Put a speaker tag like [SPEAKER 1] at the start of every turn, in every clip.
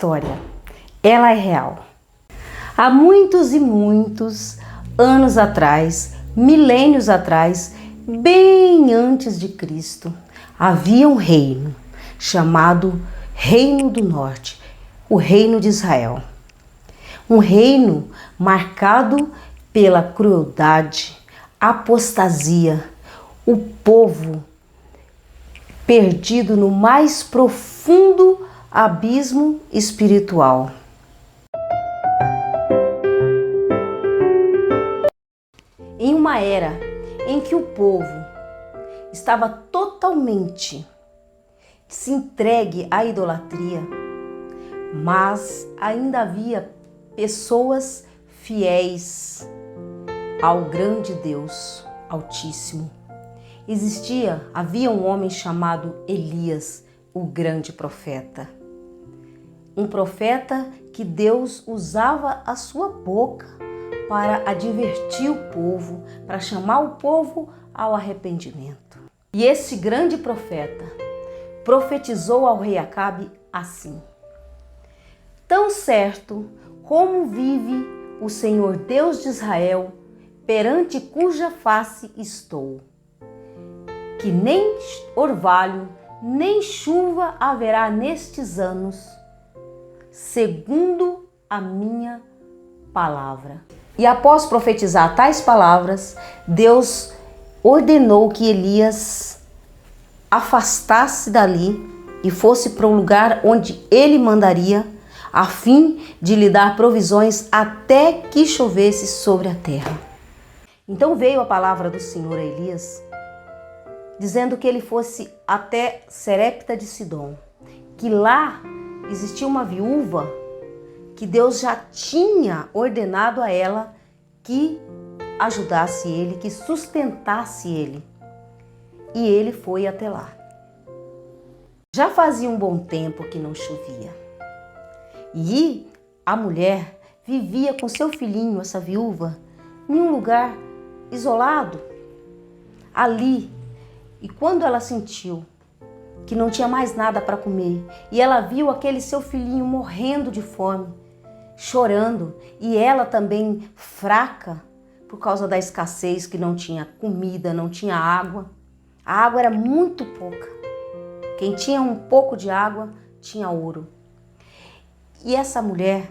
[SPEAKER 1] história, ela é real. Há muitos e muitos anos atrás, milênios atrás, bem antes de Cristo, havia um reino chamado Reino do Norte, o Reino de Israel. Um reino marcado pela crueldade, apostasia, o povo perdido no mais profundo abismo espiritual. Em uma era em que o povo estava totalmente se entregue à idolatria, mas ainda havia pessoas fiéis ao grande Deus Altíssimo. Havia um homem chamado Elias, o grande profeta. Um profeta que Deus usava a sua boca para advertir o povo, para chamar o povo ao arrependimento. E esse grande profeta profetizou ao rei Acabe assim: tão certo como vive o Senhor Deus de Israel, perante cuja face estou, que nem orvalho, nem chuva haverá nestes anos, segundo a minha palavra. E após profetizar tais palavras, Deus ordenou que Elias afastasse dali e fosse para o lugar onde ele mandaria, a fim de lhe dar provisões até que chovesse sobre a terra. Então veio a palavra do Senhor a Elias, dizendo que ele fosse até Serepta de Sidom, que lá existia uma viúva que Deus já tinha ordenado a ela que ajudasse ele, que sustentasse ele. E ele foi até lá. Já fazia um bom tempo que não chovia. E a mulher vivia com seu filhinho, essa viúva, em um lugar isolado, ali. E quando ela sentiu que não tinha mais nada para comer, e ela viu aquele seu filhinho morrendo de fome, chorando, e ela também fraca por causa da escassez, que não tinha comida, não tinha água. A água era muito pouca. Quem tinha um pouco de água tinha ouro. E essa mulher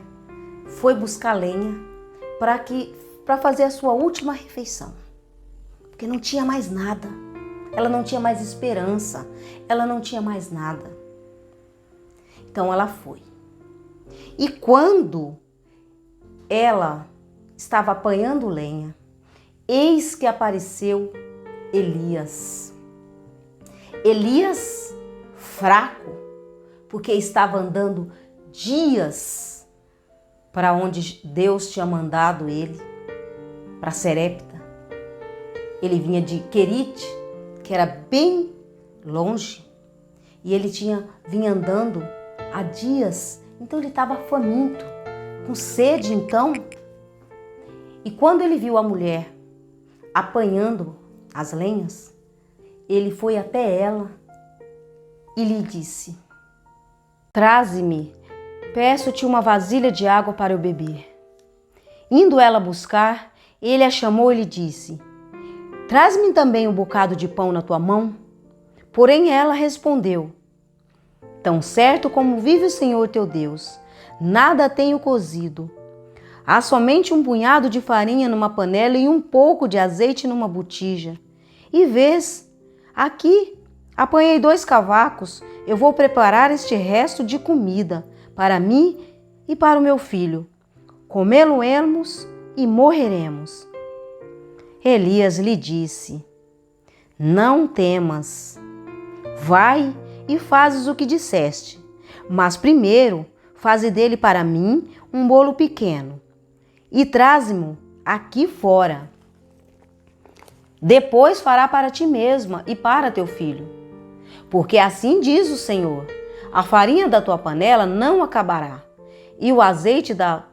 [SPEAKER 1] foi buscar lenha para fazer a sua última refeição, porque não tinha mais nada. Ela não tinha mais esperança, ela não tinha mais nada. Então ela foi. E quando ela estava apanhando lenha, eis que apareceu Elias. Elias, fraco, porque estava andando dias para onde Deus tinha mandado ele, para Serepta. Ele vinha de Querite, que era bem longe, e ele vinha andando há dias, então ele estava faminto, com sede então. E quando ele viu a mulher apanhando as lenhas, ele foi até ela e lhe disse: traze-me, peço-te uma vasilha de água para eu beber. Indo ela buscar, ele a chamou e lhe disse: traz-me também um bocado de pão na tua mão. Porém ela respondeu: tão certo como vive o Senhor teu Deus, nada tenho cozido. Há somente um punhado de farinha numa panela e um pouco de azeite numa botija. E vês, aqui apanhei 2 cavacos, eu vou preparar este resto de comida para mim e para o meu filho. Comê-lo-emos e morreremos. Elias lhe disse: não temas, vai e fazes o que disseste, mas primeiro faze dele para mim um bolo pequeno e traze-mo aqui fora. Depois fará para ti mesma e para teu filho. Porque assim diz o Senhor: a farinha da tua panela não acabará, e o azeite da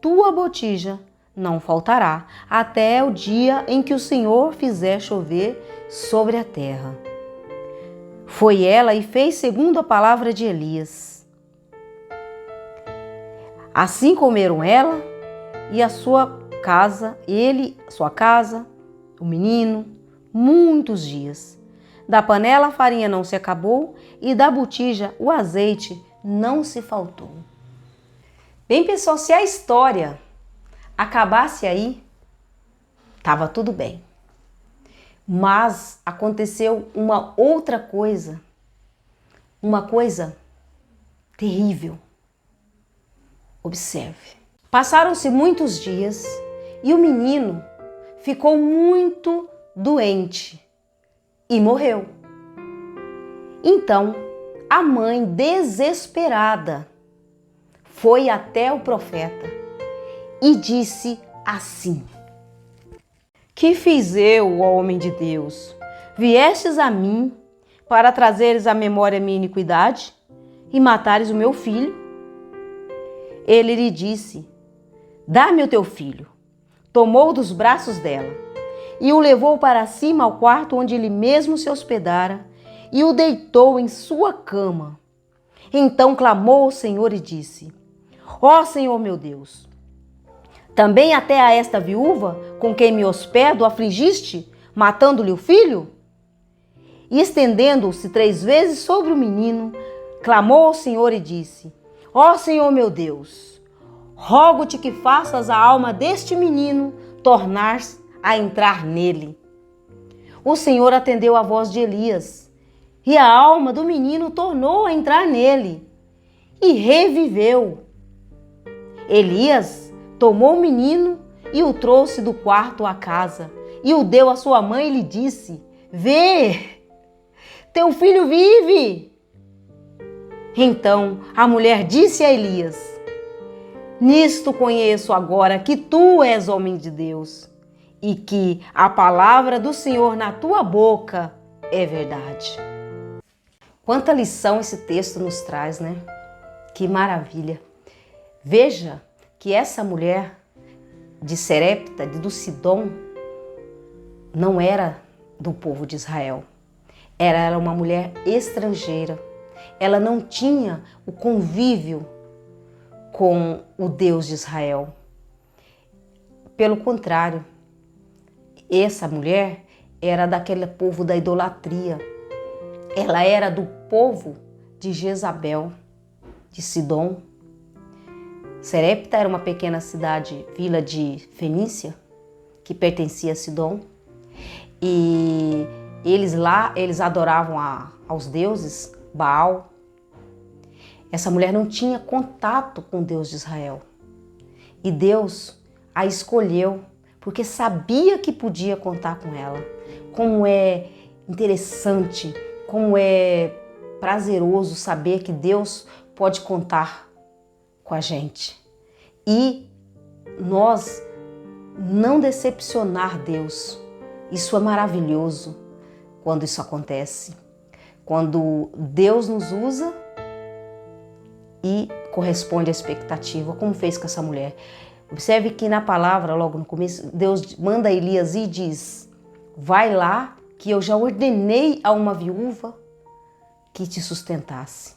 [SPEAKER 1] tua botija não faltará, até o dia em que o Senhor fizer chover sobre a terra. Foi ela e fez segundo a palavra de Elias. Assim comeram ela e a sua casa, sua casa, o menino, muitos dias. Da panela a farinha não se acabou e da botija o azeite não se faltou. Bem, pessoal, se a história acabasse aí, estava tudo bem. Mas aconteceu uma outra coisa, uma coisa terrível. Observe. Passaram-se muitos dias e o menino ficou muito doente e morreu. Então, a mãe, desesperada, foi até o profeta e disse assim: Que fiz eu, ó homem de Deus? Viestes a mim para trazeres à memória minha iniquidade e matares o meu filho? Ele lhe disse: Dá-me o teu filho. Tomou dos braços dela e o levou para cima ao quarto onde ele mesmo se hospedara e o deitou em sua cama. Então clamou ao Senhor e disse: Ó Senhor meu Deus, também até a esta viúva com quem me hospedo afligiste, matando-lhe o filho? E estendendo-se 3 vezes sobre o menino, clamou ao Senhor e disse: Ó Senhor meu Deus, rogo-te que faças a alma deste menino tornar a entrar nele. O Senhor atendeu a voz de Elias, e a alma do menino tornou a entrar nele, e reviveu. Elias tomou o menino e o trouxe do quarto à casa, e o deu à sua mãe e lhe disse: Vê, teu filho vive. Então a mulher disse a Elias: Nisto conheço agora que tu és homem de Deus, e que a palavra do Senhor na tua boca é verdade. Quanta lição esse texto nos traz, né? Que maravilha! Veja que essa mulher de Serepta, do Sidom, não era do povo de Israel. Era uma mulher estrangeira. Ela não tinha o convívio com o Deus de Israel. Pelo contrário, essa mulher era daquele povo da idolatria. Ela era do povo de Jezabel, de Sidom. Serepta era uma pequena cidade, vila de Fenícia, que pertencia a Sidom. E eles adoravam aos deuses Baal. Essa mulher não tinha contato com o Deus de Israel. E Deus a escolheu porque sabia que podia contar com ela. Como é interessante, como é prazeroso saber que Deus pode contar com a gente. E nós não decepcionar Deus. Isso é maravilhoso quando isso acontece. Quando Deus nos usa e corresponde à expectativa, como fez com essa mulher. Observe que na palavra, logo no começo, Deus manda Elias e diz: Vai lá que eu já ordenei a uma viúva que te sustentasse.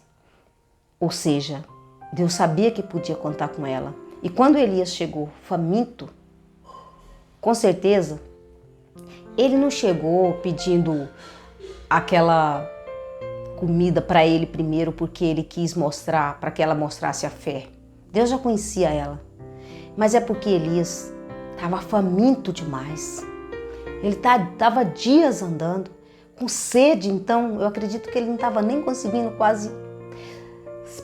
[SPEAKER 1] Ou seja, Deus sabia que podia contar com ela. E quando Elias chegou faminto, com certeza, ele não chegou pedindo aquela comida para ele primeiro porque ele quis mostrar, para que ela mostrasse a fé. Deus já conhecia ela. Mas é porque Elias estava faminto demais. Ele estava dias andando, com sede, então eu acredito que ele não estava nem conseguindo quase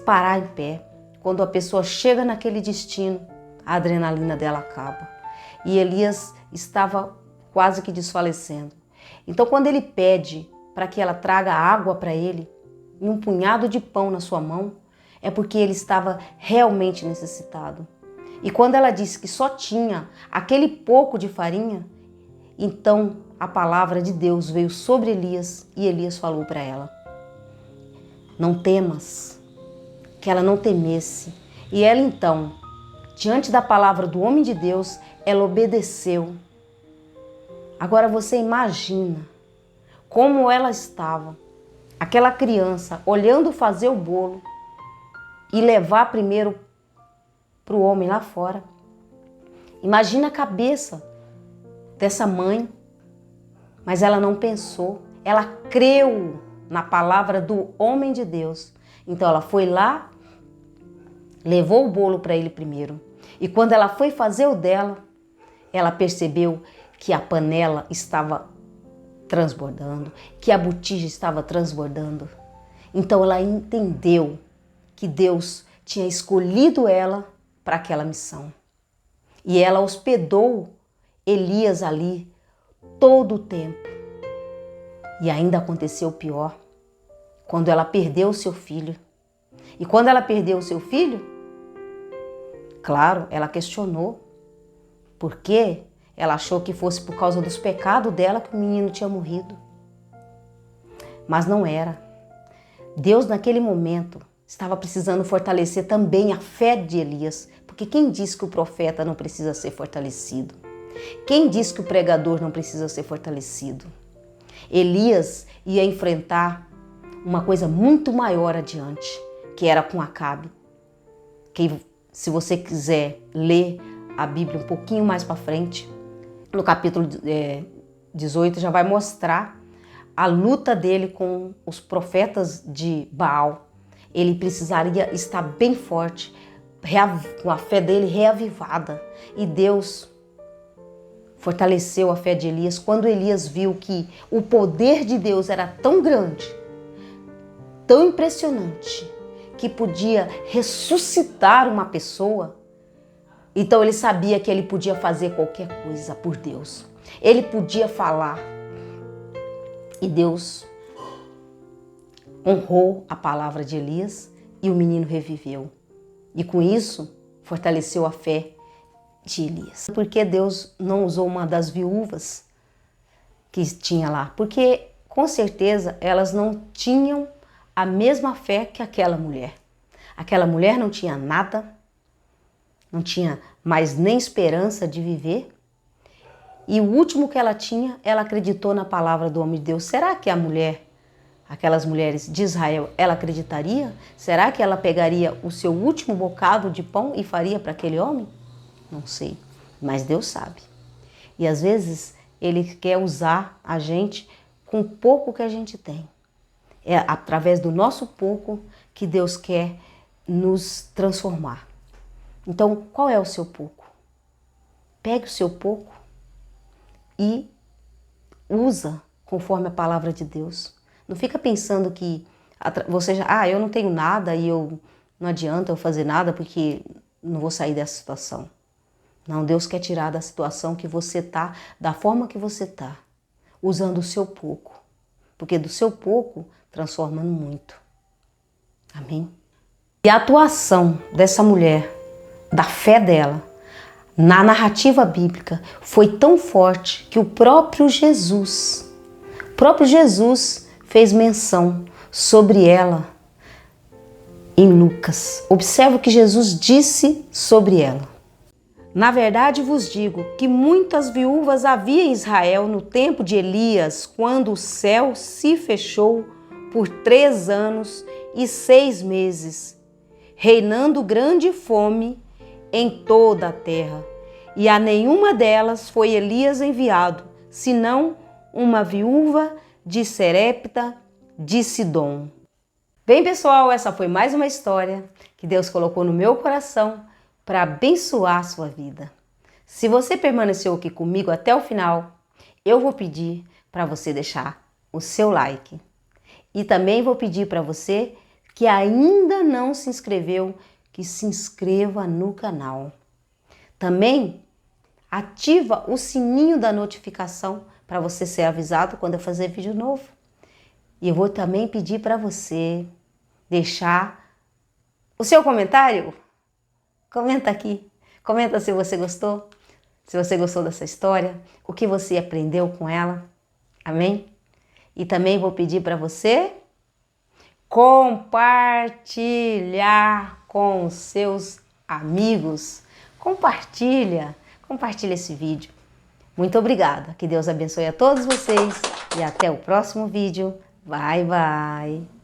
[SPEAKER 1] parar em pé. Quando a pessoa chega naquele destino, a adrenalina dela acaba. E Elias estava quase que desfalecendo. Então quando ele pede para que ela traga água para ele e um punhado de pão na sua mão, é porque ele estava realmente necessitado. E quando ela disse que só tinha aquele pouco de farinha, então a palavra de Deus veio sobre Elias e Elias falou para ela: Não temas, que ela não temesse. E ela então, diante da palavra do homem de Deus, ela obedeceu. Agora você imagina como ela estava, aquela criança, olhando fazer o bolo e levar primeiro para o homem lá fora. Imagina a cabeça dessa mãe, mas ela não pensou, ela creu na palavra do homem de Deus. Então ela foi lá, levou o bolo para ele primeiro. E quando ela foi fazer o dela, ela percebeu que a panela estava transbordando, que a botija estava transbordando. Então ela entendeu que Deus tinha escolhido ela para aquela missão. E ela hospedou Elias ali todo o tempo. E ainda aconteceu o pior, quando ela perdeu o seu filho. E quando ela perdeu o seu filho, claro, ela questionou. Por quê? Ela achou que fosse por causa dos pecados dela que o menino tinha morrido. Mas não era. Deus, naquele momento, estava precisando fortalecer também a fé de Elias. Porque quem diz que o profeta não precisa ser fortalecido? Quem diz que o pregador não precisa ser fortalecido? Elias ia enfrentar uma coisa muito maior adiante, que era com Acabe. Que, se você quiser ler a Bíblia um pouquinho mais para frente, no capítulo 18 já vai mostrar a luta dele com os profetas de Baal. Ele precisaria estar bem forte, com a fé dele reavivada. E Deus fortaleceu a fé de Elias quando Elias viu que o poder de Deus era tão grande, tão impressionante, que podia ressuscitar uma pessoa. Então ele sabia que ele podia fazer qualquer coisa por Deus. Ele podia falar. E Deus honrou a palavra de Elias e o menino reviveu. E com isso, fortaleceu a fé de Elias. Por que Deus não usou uma das viúvas que tinha lá? Porque, com certeza, elas não tinham a mesma fé que aquela mulher. Aquela mulher não tinha nada, não tinha mais nem esperança de viver. E o último que ela tinha, ela acreditou na palavra do homem de Deus. Será que a mulher, aquelas mulheres de Israel, ela acreditaria? Será que ela pegaria o seu último bocado de pão e faria para aquele homem? Não sei, mas Deus sabe. E às vezes Ele quer usar a gente com o pouco que a gente tem. É através do nosso pouco que Deus quer nos transformar. Então, qual é o seu pouco? Pegue o seu pouco e usa conforme a palavra de Deus. Não fica pensando que você já, eu não tenho nada e não adianta eu fazer nada porque não vou sair dessa situação. Não, Deus quer tirar da situação que você está, da forma que você está, usando o seu pouco. Porque do seu pouco transforma no muito. Amém? E a atuação dessa mulher, da fé dela, na narrativa bíblica, foi tão forte que o próprio Jesus fez menção sobre ela em Lucas. Observe o que Jesus disse sobre ela. Na verdade vos digo que muitas viúvas havia em Israel no tempo de Elias, quando o céu se fechou por 3 anos e 6 meses, reinando grande fome em toda a terra. E a nenhuma delas foi Elias enviado, senão uma viúva de Serepta de Sidom. Bem, pessoal, essa foi mais uma história que Deus colocou no meu coração para abençoar a sua vida. Se você permaneceu aqui comigo até o final, eu vou pedir para você deixar o seu like. E também vou pedir para você que ainda não se inscreveu, que se inscreva no canal. Também ativa o sininho da notificação para você ser avisado quando eu fazer vídeo novo. E eu vou também pedir para você deixar o seu comentário. Comenta aqui. Comenta se você gostou. Se você gostou dessa história, o que você aprendeu com ela. Amém? E também vou pedir para você compartilhar com os seus amigos. Compartilha esse vídeo. Muito obrigada. Que Deus abençoe a todos vocês e até o próximo vídeo. Bye, bye.